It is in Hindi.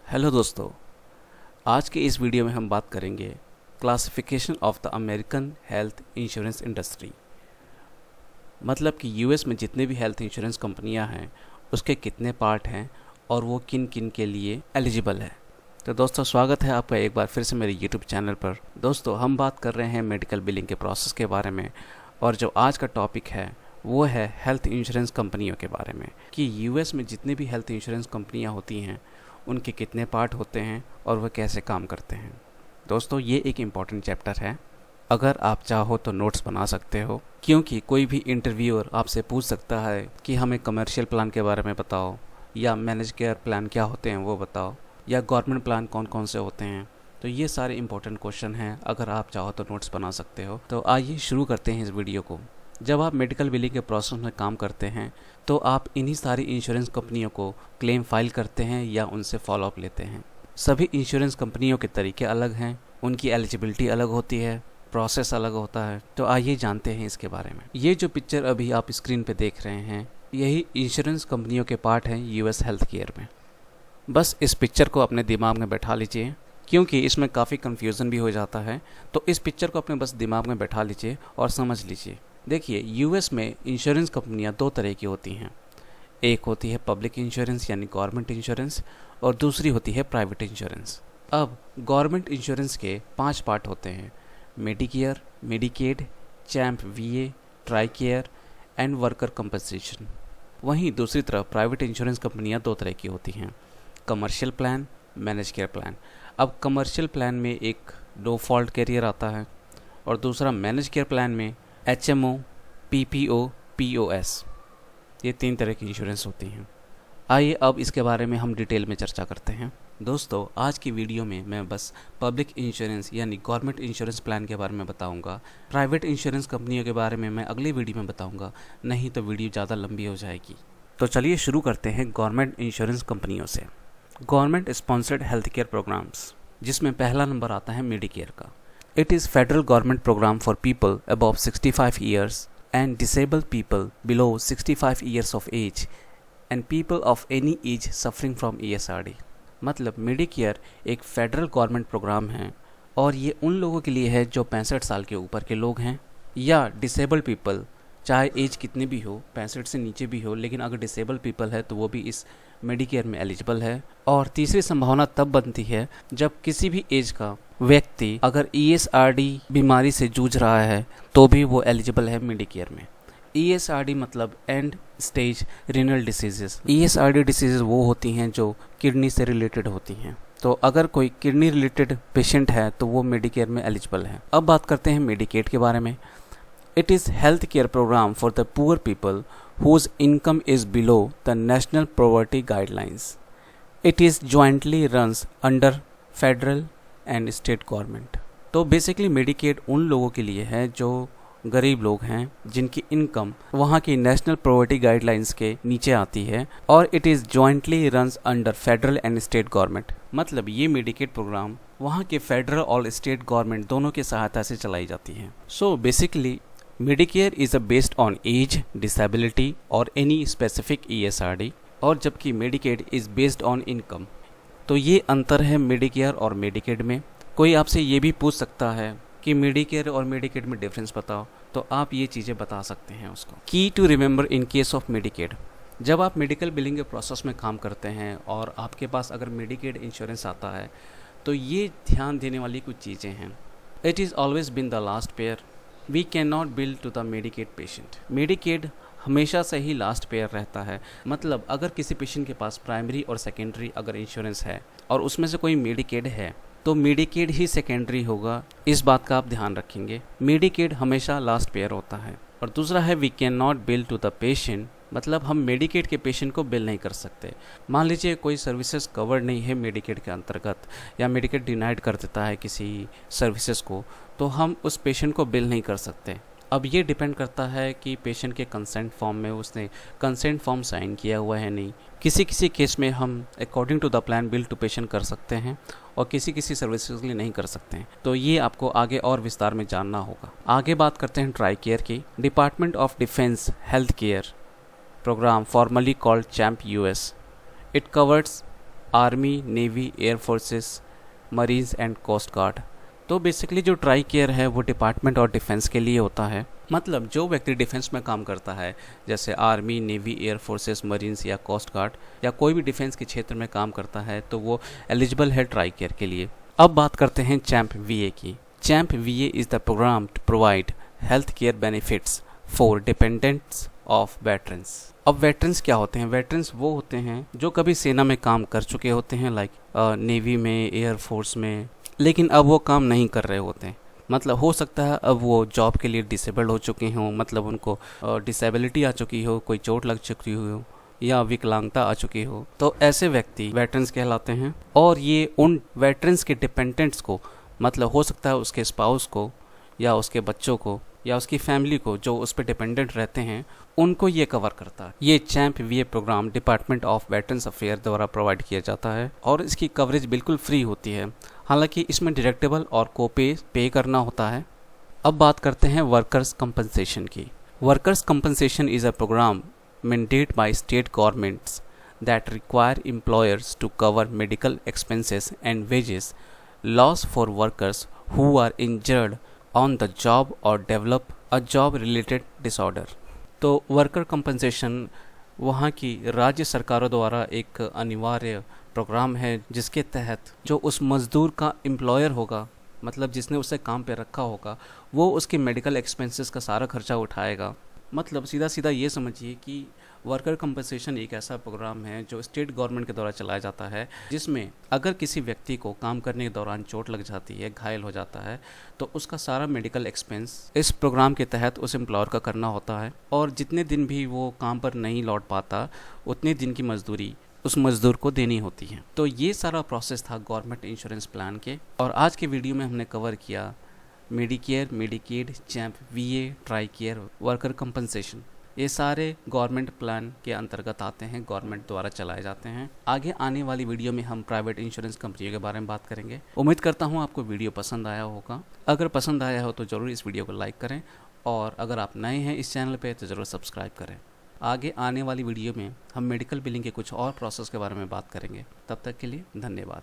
हेलो दोस्तों, आज के इस वीडियो में हम बात करेंगे classification of the American health insurance industry. मतलब कि यूएस में जितने भी हेल्थ इंश्योरेंस कंपनियां हैं उसके कितने पार्ट हैं और वो किन किन के लिए एलिजिबल है। तो दोस्तों, स्वागत है आपका एक बार फिर से मेरे यूट्यूब चैनल पर। दोस्तों, हम बात कर रहे हैं मेडिकल बिलिंग के प्रोसेस के बारे में, और जो आज का टॉपिक है वो है हेल्थ इंश्योरेंस कंपनियों के बारे में कि यूएस में जितनी भी हेल्थ इंश्योरेंस कंपनियां होती हैं उनके कितने पार्ट होते हैं और वह कैसे काम करते हैं। दोस्तों, ये एक इम्पॉर्टेंट चैप्टर है। अगर आप चाहो तो नोट्स बना सकते हो, क्योंकि कोई भी इंटरव्यूअर आपसे पूछ सकता है कि हमें कमर्शियल प्लान के बारे में बताओ, या मैनेज केयर प्लान क्या होते हैं वो बताओ, या गवर्नमेंट प्लान कौन कौन से होते हैं। तो ये सारे इंपॉर्टेंट क्वेश्चन हैं। अगर आप चाहो तो नोट्स बना सकते हो। तो आइए शुरू करते हैं इस वीडियो को। जब आप मेडिकल बिलिंग के प्रोसेस में काम करते हैं तो आप इन्हीं सारी इंश्योरेंस कंपनियों को क्लेम फाइल करते हैं या उनसे फॉलो अप लेते हैं। सभी इंश्योरेंस कंपनियों के तरीके अलग हैं, उनकी एलिजिबिलिटी अलग होती है, प्रोसेस अलग होता है। तो आइए जानते हैं इसके बारे में। ये जो पिक्चर अभी आप स्क्रीन पे देख रहे हैं, यही इंश्योरेंस कंपनियों के पार्ट हैं यूएस हेल्थ केयर में। बस इस पिक्चर को अपने दिमाग में बैठा लीजिए, क्योंकि इसमें काफ़ी कन्फ्यूज़न भी हो जाता है। तो इस पिक्चर को अपने बस दिमाग में बैठा लीजिए और समझ लीजिए। देखिए, यूएस में इंश्योरेंस कंपनियां दो तरह की होती हैं। एक होती है पब्लिक इंश्योरेंस यानी गवर्नमेंट इंश्योरेंस, और दूसरी होती है प्राइवेट इंश्योरेंस। अब गवर्नमेंट इंश्योरेंस के 5 पार्ट होते हैं: Medicare, Medicaid, CHAMP VA, TRICARE and worker compensation. वहीं दूसरी तरफ प्राइवेट इंश्योरेंस कंपनियां दो तरह की होती हैं: commercial plan, manage care plan. अब कमर्शियल प्लान में एक नो फॉल्ट कैरियर आता है, और दूसरा मैनेज केयर प्लान में HMO, PPO, POS। ये 3 तरह की इंश्योरेंस होती हैं। आइए अब इसके बारे में हम डिटेल में चर्चा करते हैं। दोस्तों, आज की वीडियो में मैं बस पब्लिक इंश्योरेंस यानी गवर्नमेंट इंश्योरेंस प्लान के बारे में बताऊंगा। प्राइवेट इंश्योरेंस कंपनियों के बारे में मैं अगली वीडियो में बताऊंगा, नहीं तो वीडियो ज़्यादा लंबी हो जाएगी। तो चलिए शुरू करते हैं गवर्नमेंट इंश्योरेंस कंपनियों से। Government sponsored health care programs, जिसमें पहला नंबर आता है मेडिकेयर का। It is federal government program for people above 65 years and disabled people below 65 years of age and people of any age suffering from ESRD। मतलब मेडिकेयर एक फेडरल गवर्नमेंट प्रोग्राम है, और ये उन लोगों के लिए है जो 65 साल के ऊपर के लोग हैं, या डिसेबल्ड पीपल, चाहे एज कितनी भी हो, 65 से नीचे भी हो, लेकिन अगर डिसेबल्ड पीपल है तो वो भी इस मेडिकेयर में एलिजिबल है। और तीसरी संभावना तब बनती है जब किसी भी एज का व्यक्ति अगर ESRD बीमारी से जूझ रहा है तो भी वो एलिजिबल है मेडिकेयर में। ESRD मतलब and stage renal diseases. ESRD diseases वो होती हैं जो किडनी से रिलेटेड होती हैं। तो अगर कोई किडनी रिलेटेड पेशेंट है तो वो मेडिकेयर में एलिजिबल है। अब बात करते हैं मेडिकेड के बारे में। It is health care program for the poor people whose income is below the national poverty guidelines. It is jointly runs under federal and state government. तो बेसिकली मेडिकेड उन लोगों के लिए है जो गरीब लोग हैं, जिनकी इनकम वहाँ की नेशनल पॉवर्टी गाइडलाइंस के नीचे आती है, और it is jointly runs under federal and state government. मतलब ये मेडिकेड प्रोग्राम वहाँ के फेडरल और स्टेट गवर्नमेंट दोनों की सहायता से चलाई जाती है। So basically Medicare is based on age, disability or any specific ESRD, और जबकि Medicaid is based on income। तो ये अंतर है Medicare और Medicaid में। कोई आपसे ये भी पूछ सकता है कि Medicare और Medicaid में डिफरेंस बताओ, तो आप ये चीज़ें बता सकते हैं उसको। Key to remember in case of Medicaid, जब आप मेडिकल बिलिंग के प्रोसेस में काम करते हैं और आपके पास अगर Medicaid इंश्योरेंस आता है तो ये ध्यान देने वाली कुछ चीज़ें हैं। It is always been the last payer. We can not bill to the Medicaid patient. Medicaid हमेशा से ही लास्ट पेयर रहता है। मतलब अगर किसी पेशेंट के पास प्राइमरी और सेकेंडरी अगर इंश्योरेंस है और उसमें से कोई मेडिकेड है तो मेडिकेड ही सेकेंडरी होगा। इस बात का आप ध्यान रखेंगे। मेडिकेड हमेशा लास्ट पेयर होता है। और दूसरा है we can not bill to the patient. मतलब हम मेडिकेड के पेशेंट को बिल नहीं कर सकते। मान लीजिए कोई सर्विसेज कवर्ड नहीं है मेडिकेड के अंतर्गत, या मेडिकेड डिनाइड कर देता है किसी सर्विसेज को, तो हम उस पेशेंट को बिल नहीं कर सकते। अब ये डिपेंड करता है कि पेशेंट के कंसेंट फॉर्म में उसने कंसेंट फॉर्म साइन किया हुआ है नहीं। किसी किसी केस में हम according to the plan bill to patient कर सकते हैं, और किसी किसी सर्विसेज के लिए नहीं कर सकते हैं। तो ये आपको आगे और विस्तार में जानना होगा। आगे बात करते हैं ट्राई केयर की। Department of defense health care program formerly called CHAMP US. It covers army, navy, air forces, marines and coast guard. तो बेसिकली जो ट्राई केयर है वो डिपार्टमेंट और डिफेंस के लिए होता है। मतलब जो व्यक्ति डिफेंस में काम करता है, जैसे army, navy, air forces, marines या कोस्ट गार्ड, या कोई भी डिफेंस के क्षेत्र में काम करता है, तो वो एलिजिबल है ट्राई केयर के लिए। अब बात करते हैं चैम्प वीए की। CHAMP VA is the program to provide health care benefits for dependents of veterans. अब वेटरन्स क्या होते हैं? वेटरन्स वो होते हैं जो कभी सेना में काम कर चुके होते हैं, लाइक नेवी में, एयर फोर्स में, लेकिन अब वो काम नहीं कर रहे होते हैं। मतलब हो सकता है अब वो जॉब के लिए डिसेबल्ड हो चुके हों, मतलब उनको डिसेबिलिटी आ चुकी हो, कोई चोट लग चुकी हो या विकलांगता आ चुकी हो, तो ऐसे व्यक्ति वेटरन्स कहलाते हैं। और ये उन वेटरन्स के डिपेंडेंट्स को, मतलब हो सकता है उसके स्पाउस को या उसके बच्चों को या उसकी फैमिली को जो उस पर डिपेंडेंट रहते हैं, उनको ये कवर करता है। ये CHAMP VA program department of veterans affair द्वारा प्रोवाइड किया जाता है और इसकी कवरेज बिल्कुल फ्री होती है। हालांकि इसमें डिडक्टेबल और कोपे पे करना होता है। अब बात करते हैं वर्कर्स कंपनसेशन की। Workers compensation is a program mandated by state governments that require employers to cover medical expenses and wages loss for workers who are injured on the job or develop a job related disorder. तो वर्कर कंपनसेशन वहाँ की राज्य सरकारों द्वारा एक अनिवार्य प्रोग्राम है, जिसके तहत जो उस मज़दूर का एम्प्लॉयर होगा, मतलब जिसने उसे काम पे रखा होगा, वो उसके मेडिकल एक्सपेंसेस का सारा खर्चा उठाएगा। मतलब सीधा सीधा ये समझिए कि वर्कर कंपनसेशन एक ऐसा प्रोग्राम है जो स्टेट गवर्नमेंट के द्वारा चलाया जाता है, जिसमें अगर किसी व्यक्ति को काम करने के दौरान चोट लग जाती है, घायल हो जाता है, तो उसका सारा मेडिकल एक्सपेंस इस प्रोग्राम के तहत उस एम्प्लॉयर का करना होता है। और जितने दिन भी वो काम पर नहीं लौट पाता, उतने दिन की मजदूरी उस मज़दूर को देनी होती है। तो ये सारा प्रोसेस था गवर्नमेंट इंश्योरेंस प्लान के। और आज के वीडियो में हमने कवर किया Medicare, Medicaid, CHAMP वीए, try care, worker compensation. ये सारे गवर्नमेंट प्लान के अंतर्गत आते हैं, गवर्नमेंट द्वारा चलाए जाते हैं। आगे आने वाली वीडियो में हम प्राइवेट इंश्योरेंस कंपनियों के बारे में बात करेंगे। उम्मीद करता हूँ आपको वीडियो पसंद आया होगा। अगर पसंद आया हो तो ज़रूर इस वीडियो को लाइक करें, और अगर आप नए हैं इस चैनल पर तो ज़रूर सब्सक्राइब करें। आगे आने वाली वीडियो में हम मेडिकल बिलिंग के कुछ और प्रोसेस के बारे में बात करेंगे। तब तक के लिए धन्यवाद।